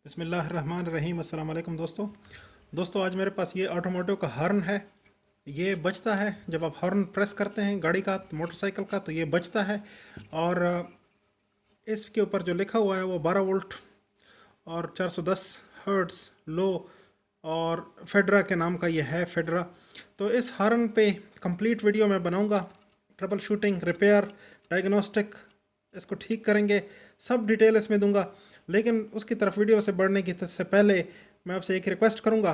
बिस्मिल्लाहिर्रहमानिर्रहीम। अस्सलाम वालेकुम दोस्तों आज मेरे पास ये ऑटोमोटिव का हॉर्न है। ये बजता है जब आप हॉर्न प्रेस करते हैं गाड़ी का, मोटरसाइकिल का, तो ये बजता है। और इसके ऊपर जो लिखा हुआ है वो 12 वोल्ट और 410 हर्ट्ज़ लो और फेडरा के नाम का ये है, फेडरा। तो इस हॉर्न पे कंप्लीट वीडियो मैं बनाऊंगा, ट्रबल शूटिंग, रिपेयर, डायग्नोस्टिक, इसको ठीक करेंगे, सब डिटेल इसमें दूंगा। लेकिन उसकी तरफ वीडियो से बढ़ने की से पहले मैं आपसे एक रिक्वेस्ट करूंगा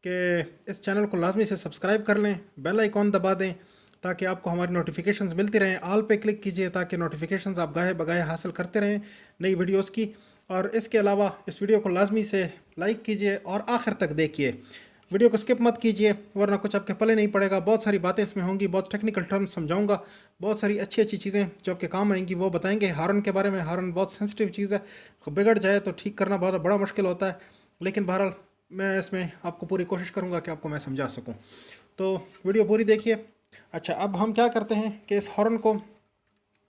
कि इस चैनल को लाजमी से सब्सक्राइब कर लें, बेल आइकॉन दबा दें ताकि आपको हमारी नोटिफिकेशंस मिलती रहें। ऑल पे क्लिक कीजिए ताकि नोटिफिकेशंस आप गाहे बगाहे हासिल करते रहें नई वीडियोस की। और इसके अलावा इस वीडियो को लाजमी से लाइक कीजिए और आखिर तक देखिए, वीडियो को स्किप मत कीजिए वरना कुछ आपके पले नहीं पड़ेगा। बहुत सारी बातें इसमें होंगी, बहुत टेक्निकल टर्म्स समझाऊंगा, बहुत सारी अच्छी अच्छी चीज़ें जो आपके काम आएंगी वो बताएंगे। हॉर्न के बारे में, हॉर्न बहुत सेंसिटिव चीज़ है, बिगड़ जाए तो ठीक करना बहुत बड़ा मुश्किल होता है। लेकिन बहरहाल मैं इसमें आपको पूरी कोशिश करूँगा कि आपको मैं समझा सकूँ, तो वीडियो पूरी देखिए। अच्छा, अब हम क्या करते हैं कि इस हॉर्न को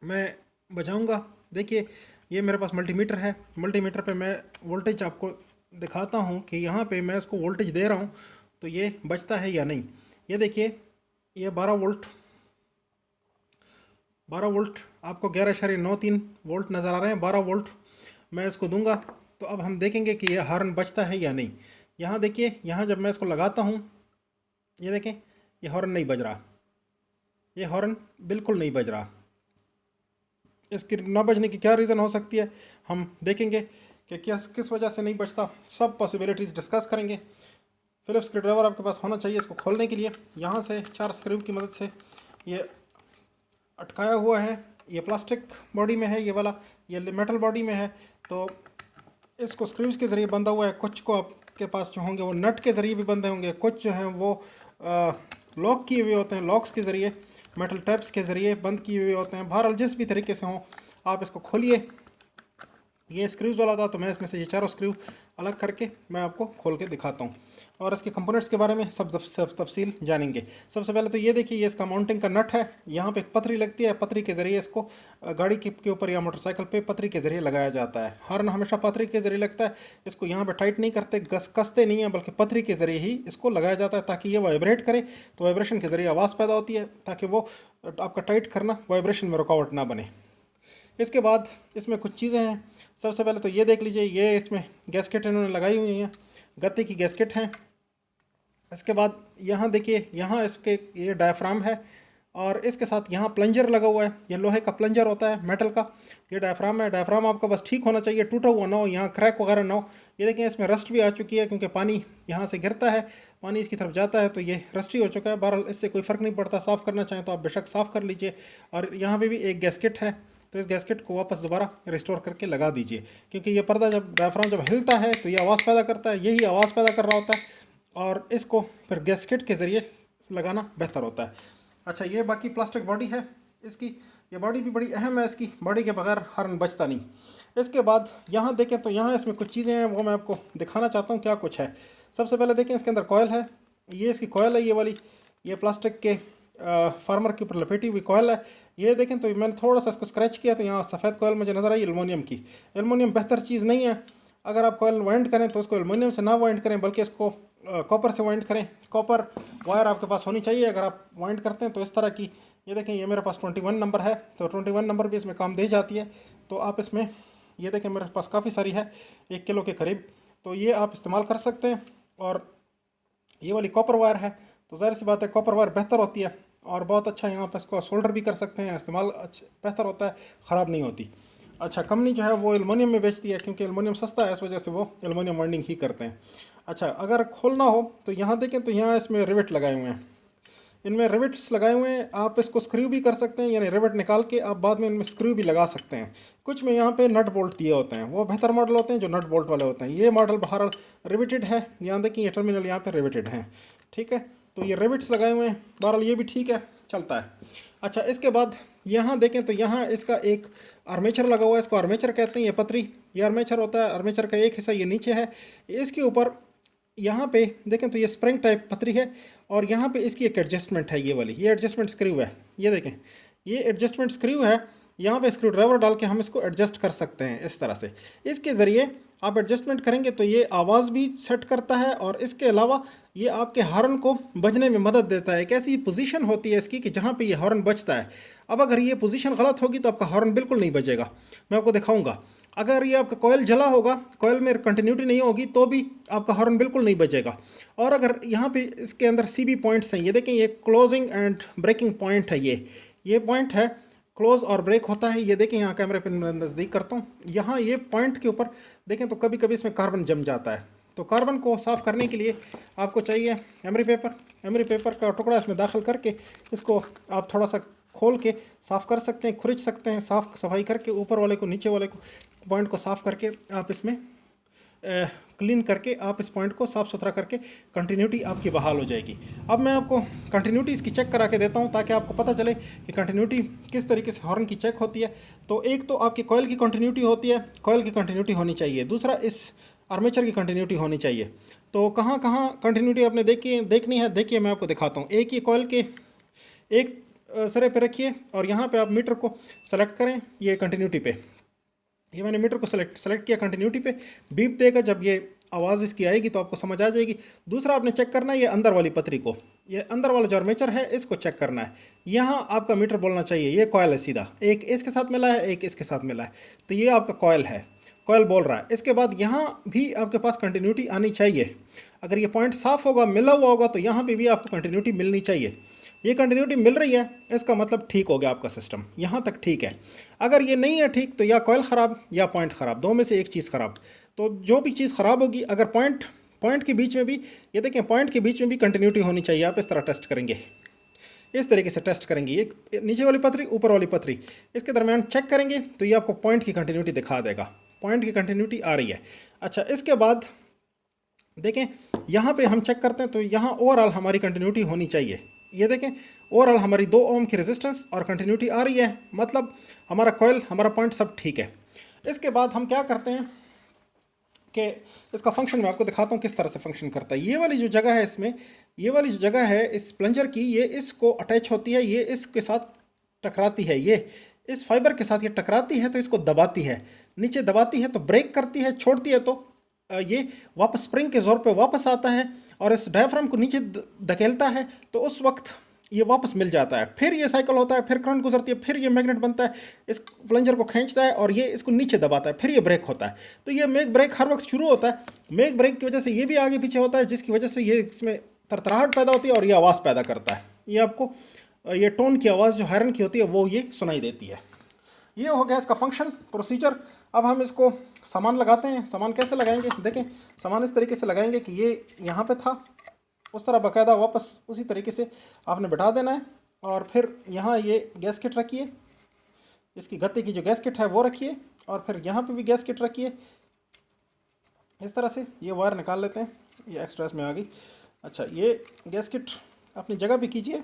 मैं बजाऊंगा। देखिए, ये मेरे पास मल्टीमीटर है। मल्टीमीटर पे मैं वोल्टेज आपको दिखाता हूँ कि यहाँ पे मैं इसको वोल्टेज दे रहा हूँ तो ये बजता है या नहीं। ये देखिए, ये 12 वोल्ट आपको 11.93 वोल्ट नज़र आ रहे हैं। 12 वोल्ट मैं इसको दूंगा तो अब हम देखेंगे कि ये हॉर्न बजता है या नहीं। यहाँ देखिए, यहाँ जब मैं इसको लगाता हूँ, ये देखें, ये हॉर्न नहीं बज रहा, ये हॉर्न बिल्कुल नहीं बज रहा। इसकी ना बजने की क्या रीज़न हो सकती है, हम देखेंगे कि किस वजह से नहीं बचता। सब पॉसिबिलिटीज़ डिस्कस करेंगे। फिलिप्स स्क्रू ड्राइवर आपके पास होना चाहिए इसको खोलने के लिए। यहाँ से 4 स्क्रू की मदद से ये अटकाया हुआ है। ये प्लास्टिक बॉडी में है ये वाला, ये मेटल बॉडी में है, तो इसको स्क्रूज के ज़रिए बंधा हुआ है। कुछ को आपके पास जो होंगे वो नट के ज़रिए भी बंधे होंगे, कुछ जो हैं वो लॉक किए हुए होते हैं, लॉक्स के ज़रिए, मेटल टैप्स के ज़रिए बंद किए हुए होते हैं। बहरहाल जिस भी तरीके से हों आप इसको खोलिए। ये स्क्रूज वाला था तो मैं इसमें से ये चारों स्क्रू अलग करके मैं आपको खोल के दिखाता हूँ और इसके कंपोनेंट्स के बारे में सब तफसील जानेंगे। सबसे पहले तो ये देखिए, ये इसका माउंटिंग का नट है। यहाँ पे एक पतरी लगती है, पतरी के ज़रिए इसको गाड़ी के ऊपर या मोटरसाइकिल पे पतरी के ज़रिए लगाया जाता है। हॉर्न हमेशा पतरी के ज़रिए लगता है। इसको यहाँ पे टाइट नहीं करते, कसते नहीं हैं, बल्कि पतरी के ज़रिए ही इसको लगाया जाता है ताकि ये वाइब्रेट करे, तो वाइब्रेशन के ज़रिए आवाज़ पैदा होती है, ताकि वो आपका टाइट करना वाइब्रेशन में रुकावट ना बने। इसके बाद इसमें कुछ चीज़ें हैं। सबसे पहले तो ये देख लीजिए, ये इसमें गैस्केट इन्होंने लगाई हुई हैं, गत्ते की गैस्केट हैं। इसके बाद यहाँ देखिए, यहाँ इसके ये डायफ्राम है और इसके साथ यहाँ प्लंजर लगा हुआ है। ये लोहे का प्लंजर होता है, मेटल का। ये डायफ्राम है। डायफ्राम आपका बस ठीक होना चाहिए, टूटा हुआ ना हो, यहाँ क्रैक वगैरह ना हो। ये देखें, इसमें रस्ट भी आ चुकी है क्योंकि पानी यहाँ से गिरता है, पानी इसकी तरफ जाता है तो ये रस्टी हो चुका है। बहरहाल इससे कोई फ़र्क नहीं पड़ता, साफ़ करना चाहें तो आप बेशक साफ़ कर लीजिए। और यहाँ पर भी एक गैस्केट है, तो इस गैस्केट को वापस दोबारा रिस्टोर करके लगा दीजिए, क्योंकि ये पर्दा जब डायफ्राम जब हिलता है तो ये आवाज़ पैदा करता है, यही आवाज़ पैदा कर रहा होता है और इसको फिर गैस्केट के ज़रिए लगाना बेहतर होता है। अच्छा, ये बाकी प्लास्टिक बॉडी है इसकी, ये बॉडी भी बड़ी अहम है। इसकी बॉडी के बगैर हॉर्न बजता नहीं। इसके बाद यहाँ देखें तो यहाँ इसमें कुछ चीज़ें हैं, वो मैं आपको दिखाना चाहता हूँ क्या कुछ है। सबसे पहले देखें, इसके अंदर कॉयल है। ये इसकी कॉयल है, ये वाली, ये प्लास्टिक के फार्मर के ऊपर लपेटी हुई कॉयल है। ये देखें तो मैंने थोड़ा सा इसको स्क्रैच किया तो यहाँ सफ़ेद कॉयल मुझे नज़र आई एलुमिनियम की। एलुमिनियम बेहतर चीज़ नहीं है। अगर आप कॉयल वाइंड करें तो उसको एलुमिनियम से ना वाइंड करें, बल्कि इसको कॉपर से वाइंड करें। कॉपर वायर आपके पास होनी चाहिए अगर आप वाइंड करते हैं तो इस तरह की। ये देखें, ये मेरे पास 21 नंबर है, तो 21 नंबर भी इसमें काम दे जाती है। तो आप इसमें, ये देखें मेरे पास काफ़ी सारी है, 1 किलो के करीब, तो ये आप इस्तेमाल कर सकते हैं। और ये वाली कॉपर वायर है, तो ज़ाहिर सी बात है कॉपर वायर बेहतर होती है और बहुत अच्छा, यहाँ पर इसको सोल्डर भी कर सकते हैं, इस्तेमाल अच्छा बेहतर होता है, ख़राब नहीं होती। अच्छा, कंपनी जो है वो एलुमिनियम में बेचती है क्योंकि एलुमिनियम सस्ता है, इस वजह से वो एलुमिनियम वाइंडिंग ही करते हैं। अच्छा, अगर खोलना हो तो यहाँ देखें तो यहाँ इसमें रिवेट लगाए हुए हैं, इनमें रिवेट्स लगाए हुए हैं। आप इसको स्क्रू भी कर सकते हैं, यानी रिवेट निकाल के आप बाद में इनमें स्क्रू भी लगा सकते हैं। कुछ में यहाँ पे नट बोल्ट दिए होते हैं, वो बेहतर मॉडल होते हैं जो नट बोल्ट वाले होते हैं। ये मॉडल बहरहाल रिवेटेड है, यहाँ देखिए ये टर्मिनल यहाँ पे रिवेटेड हैं, ठीक है। तो ये रिवेट्स लगाए हुए हैं, बहरहाल ये भी ठीक है, चलता है। अच्छा, इसके बाद यहाँ देखें तो यहाँ इसका एक आर्मेचर लगा हुआ है, इसको आर्मेचर कहते हैं। ये पतरी, ये आर्मेचर होता है। आर्मेचर का एक हिस्सा ये नीचे है, इसके ऊपर यहाँ पे देखें तो ये स्प्रिंग टाइप पतरी है और यहाँ पे इसकी एक एडजस्टमेंट है, ये वाली, ये एडजस्टमेंट स्क्रू है। ये देखें, ये एडजस्टमेंट स्क्रू है। यहाँ पे स्क्रू ड्राइवर डाल के हम इसको एडजस्ट कर सकते हैं इस तरह से। इसके ज़रिए आप एडजस्टमेंट करेंगे तो ये आवाज़ भी सेट करता है और इसके अलावा ये आपके हॉर्न को बजने में मदद देता है। एक ऐसी पोजीशन होती है इसकी कि जहाँ पे ये हॉर्न बजता है। अब अगर ये पोजीशन गलत होगी तो आपका हॉर्न बिल्कुल नहीं बजेगा। मैं आपको दिखाऊंगा। अगर ये आपका कॉयल जला होगा, कॉयल में कंटिन्यूटी नहीं होगी, तो भी आपका हॉर्न बिल्कुल नहीं बजेगा। और अगर यहाँ पे इसके अंदर CB पॉइंट्स हैं, ये देखें, ये क्लोजिंग एंड ब्रेकिंग पॉइंट है। ये पॉइंट है, क्लोज और ब्रेक होता है। ये देखें, यहाँ कैमरे पे नज़दीक करता हूँ, यहाँ ये पॉइंट के ऊपर देखें तो कभी कभी इसमें कार्बन जम जाता है। तो कार्बन को साफ़ करने के लिए आपको चाहिए एमरी पेपर का टुकड़ा इसमें दाखिल करके इसको आप थोड़ा सा खोल के साफ़ कर सकते हैं, खुरच सकते हैं, साफ़ सफाई करके ऊपर वाले को नीचे वाले को पॉइंट को साफ़ करके आप इसमें क्लीन करके आप इस पॉइंट को साफ़ सुथरा करके कंटिन्यूटी आपकी बहाल हो जाएगी। अब मैं आपको कंटिन्यूटी इसकी चेक करा के देता हूँ ताकि आपको पता चले कि कंटिन्यूटी किस तरीके से हॉर्न की चेक होती है। तो एक तो आपकी कॉयल की कंटिन्यूटी होती है, कॉयल की कंटिन्यूटी होनी चाहिए। दूसरा इस आर्मेचर की कंटिन्यूटी होनी चाहिए। तो कहाँ कहाँ कंटिन्यूटी आपने देखनी है, देखिए मैं आपको दिखाता हूँ। एक ये कॉयल के एक सिरे पे रखिए और यहाँ पे आप मीटर को सेलेक्ट करें। ये कंटिन्यूटी पे, ये मैंने मीटर को सेलेक्ट किया कंटिन्यूटी पे। बीप देगा, जब ये आवाज़ इसकी आएगी तो आपको समझ आ जाएगी। दूसरा आपने चेक करना है ये अंदर वाली पतरी को, ये अंदर वाला जो आर्मेचर है इसको चेक करना है। यहाँ आपका मीटर बोलना चाहिए ये कॉयल है सीधा, एक इसके साथ मिला है, एक इसके साथ मिला है, तो ये आपका कॉयल है, कॉयल बोल रहा है। इसके बाद यहाँ भी आपके पास कंटिन्यूटी आनी चाहिए। अगर ये पॉइंट साफ़ होगा, मिला हुआ होगा, तो यहाँ पर भी आपको कंटिन्यूटी मिलनी चाहिए। ये कंटिन्यूटी मिल रही है, इसका मतलब ठीक हो गया आपका सिस्टम, यहाँ तक ठीक है। अगर ये नहीं है ठीक तो या कॉयल ख़राब या पॉइंट ख़राब, दो में से एक चीज़ ख़राब। तो जो भी चीज़ ख़राब होगी, अगर पॉइंट के बीच में भी, ये देखें, पॉइंट के बीच में भी कंटिन्यूटी होनी चाहिए। आप इस तरह टेस्ट करेंगे, इस तरीके से टेस्ट करेंगे। ये नीचे वाली पतरी, ऊपर वाली पतरी, इसके दरमियान चेक करेंगे तो ये आपको पॉइंट की कंटिन्यूटी दिखा देगा, पॉइंट की कंटिन्यूटी आ रही है। अच्छा, इसके बाद देखें यहाँ पे हम चेक करते हैं तो यहाँ ओवरऑल हमारी कंटिन्यूटी होनी चाहिए। ये देखें, ओवरऑल हमारी 2 ओम की रेजिस्टेंस और कंटिन्यूटी आ रही है, मतलब हमारा कॉयल, हमारा पॉइंट सब ठीक है। इसके बाद हम क्या करते हैं कि इसका फंक्शन मैं आपको दिखाता हूँ किस तरह से फंक्शन करता है। ये वाली जो जगह है इसमें, ये वाली जो जगह है इस प्लंजर की, ये इसको अटैच होती है, ये इसके साथ टकराती है, ये इस फाइबर के साथ ये टकराती है तो इसको दबाती है, नीचे दबाती है तो ब्रेक करती है, छोड़ती है तो ये वापस स्प्रिंग के ज़ोर पे वापस आता है और इस डायफ्राम को नीचे धकेलता है, तो उस वक्त ये वापस मिल जाता है। फिर ये साइकिल होता है, फिर करंट गुजरती है, फिर ये मैग्नेट बनता है, इस प्लंजर को खींचता है और ये इसको नीचे दबाता है, फिर ये ब्रेक होता है। तो ये मेक ब्रेक हर वक्त शुरू होता है। मेक ब्रेक की वजह से ये भी आगे पीछे होता है, जिसकी वजह से ये इसमें तरतराहट पैदा होती है और ये आवाज़ पैदा करता है। ये आपको ये टोन की आवाज़ जो हायरन की होती है वो ये सुनाई देती है। ये हो गया इसका फंक्शन, प्रोसीजर। अब हम इसको सामान लगाते हैं। सामान कैसे लगाएंगे, देखें, सामान इस तरीके से लगाएंगे कि ये यहाँ पे था, उस तरह बाकायदा वापस उसी तरीके से आपने बैठा देना है। और फिर यहाँ ये गैस किट रखिए, इसकी गत्ते की जो गैस किट है वो रखिए, और फिर यहाँ पे भी गैस किट रखिए। इस तरह से ये वायर निकाल लेते हैं, ये एक्स्ट्रा इसमें आ गई। अच्छा, ये गैस किट अपनी जगह पे कीजिए।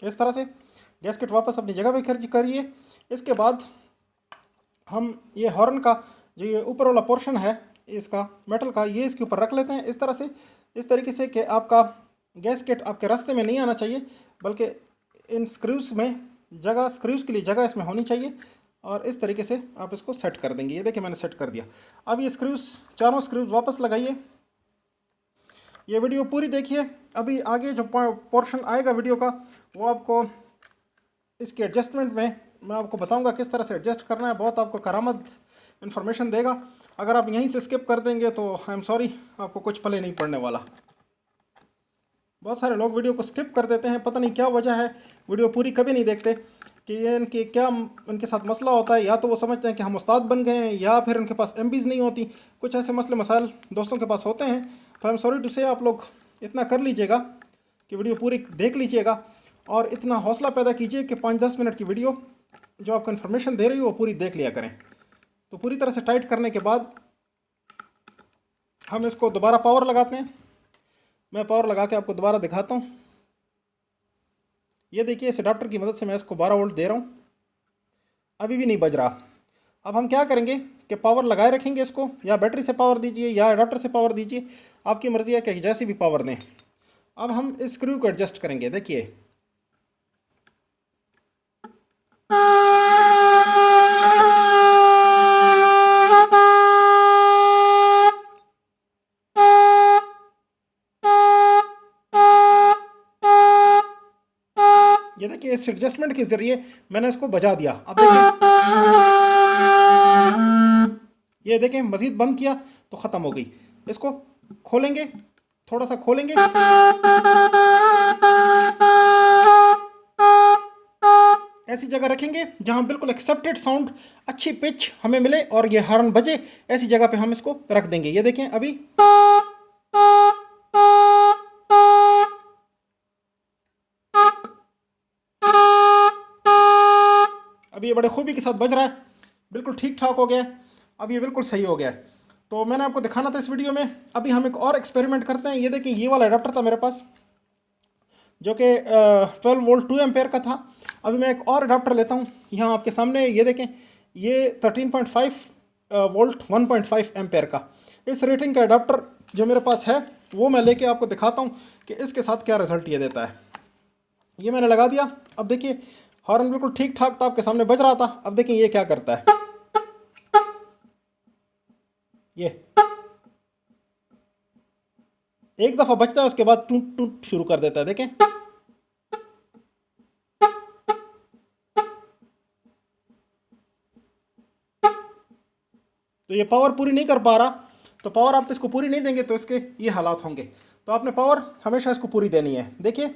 इस तरह से गैस किट वापस अपनी जगह पे करिए। इसके बाद हम ये हॉर्न का जो ये ऊपर वाला पोर्शन है इसका मेटल का, ये इसके ऊपर रख लेते हैं इस तरह से, इस तरीके से कि आपका गैस किट आपके रास्ते में नहीं आना चाहिए, बल्कि इन स्क्रूज़ में जगह, स्क्रूज़ के लिए जगह इसमें होनी चाहिए। और इस तरीके से आप इसको सेट कर देंगे। ये देखिए मैंने सेट कर दिया। अब ये स्क्रूज़, चारों स्क्रूज़ वापस लगाइए। ये वीडियो पूरी देखिए। अभी आगे जो पोर्शन आएगा वीडियो का वो आपको इसके एडजस्टमेंट में मैं आपको बताऊंगा किस तरह से एडजस्ट करना है। बहुत आपको करामत इन्फॉर्मेशन देगा। अगर आप यहीं से स्किप कर देंगे तो आई एम सॉरी, आपको कुछ पले नहीं पड़ने वाला। बहुत सारे लोग वीडियो को स्किप कर देते हैं, पता नहीं क्या वजह है, वीडियो पूरी कभी नहीं देखते कि ये इनके क्या इनके साथ मसला होता है। या तो वो समझते हैं कि हम उस्ताद बन गए हैं, या फिर उनके पास MBs नहीं होती। कुछ ऐसे मसले मसाइल दोस्तों के पास होते हैं। तो आई एम सॉरी टू से, आप लोग इतना कर लीजिएगा कि वीडियो पूरी देख लीजिएगा और इतना हौसला पैदा कीजिए कि 5-10 मिनट की वीडियो जो आपको इन्फॉर्मेशन दे रही हो वो पूरी देख लिया करें। तो पूरी तरह से टाइट करने के बाद हम इसको दोबारा पावर लगाते हैं। मैं पावर लगा के आपको दोबारा दिखाता हूँ। ये देखिए, इस अडाप्टर की मदद से मैं इसको 12 वोल्ट दे रहा हूँ, अभी भी नहीं बज रहा। अब हम क्या करेंगे कि पावर लगाए रखेंगे इसको, या बैटरी से पावर दीजिए या अडाप्टर से पावर दीजिए, आपकी मर्ज़ी है कि जैसी भी पावर दें। अब हम इस स्क्रू को एडजस्ट करेंगे। देखिए ये देखिए इस एडजस्टमेंट के जरिए मैंने इसको बजा दिया। अब देखिए ये देखें, मजीद बंद किया तो ख़त्म हो गई। इसको खोलेंगे, थोड़ा सा खोलेंगे, ऐसी जगह रखेंगे जहां बिल्कुल एक्सेप्टेड साउंड, अच्छी पिच हमें मिले और ये हॉर्न बजे, ऐसी जगह पे हम इसको रख देंगे। ये देखें अभी ये बड़े खूबी के साथ बज रहा है, बिल्कुल ठीक ठाक हो गया है। अब ये बिल्कुल सही हो गया है। तो मैंने आपको दिखाना था इस वीडियो में। अभी हम एक और एक्सपेरिमेंट करते हैं। ये देखिए ये वाला अडाप्टर था मेरे पास जो कि 12 वोल्ट 2 एम्पेयर का था। अभी मैं एक और अडाप्टर लेता हूँ यहाँ आपके सामने। ये देखें ये 13.5 वोल्ट 1.5 एम्पेयर का इस रेटिंग का अडाप्टर जो मेरे पास है वो मैं लेके आपको दिखाता हूँ कि इसके साथ क्या रिजल्ट ये देता है। ये मैंने लगा दिया। अब देखिए हॉर्न बिल्कुल ठीक ठाक था, आपके सामने बज रहा था। अब देखिए ये क्या करता है, ये एक दफ़ा बजता है उसके बाद टूट टूट शुरू कर देता है। देखें तो ये पावर पूरी नहीं कर पा रहा। तो पावर आप इसको पूरी नहीं देंगे तो इसके ये हालात होंगे। तो आपने पावर हमेशा इसको पूरी देनी है। देखिए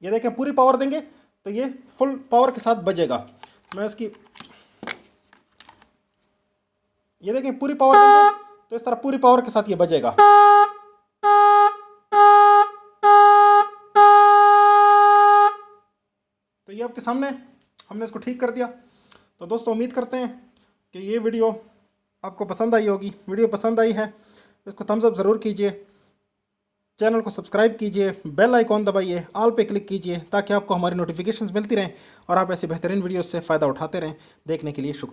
ये देखें पूरी पावर देंगे तो ये फुल पावर के साथ बजेगा। मैं इसकी ये देखें पूरी पावर देंगे तो इस तरह पूरी पावर के साथ ये बजेगा। तो ये आपके सामने हमने इसको ठीक कर दिया। तो दोस्तों उम्मीद करते हैं कि ये वीडियो आपको पसंद आई होगी। वीडियो पसंद आई है इसको थम्स अप ज़रूर कीजिए, चैनल को सब्सक्राइब कीजिए, बेल आइकॉन दबाइए, ऑल पे क्लिक कीजिए ताकि आपको हमारी नोटिफिकेशंस मिलती रहें और आप ऐसी बेहतरीन वीडियोस से फ़ायदा उठाते रहें। देखने के लिए शुक्रिया।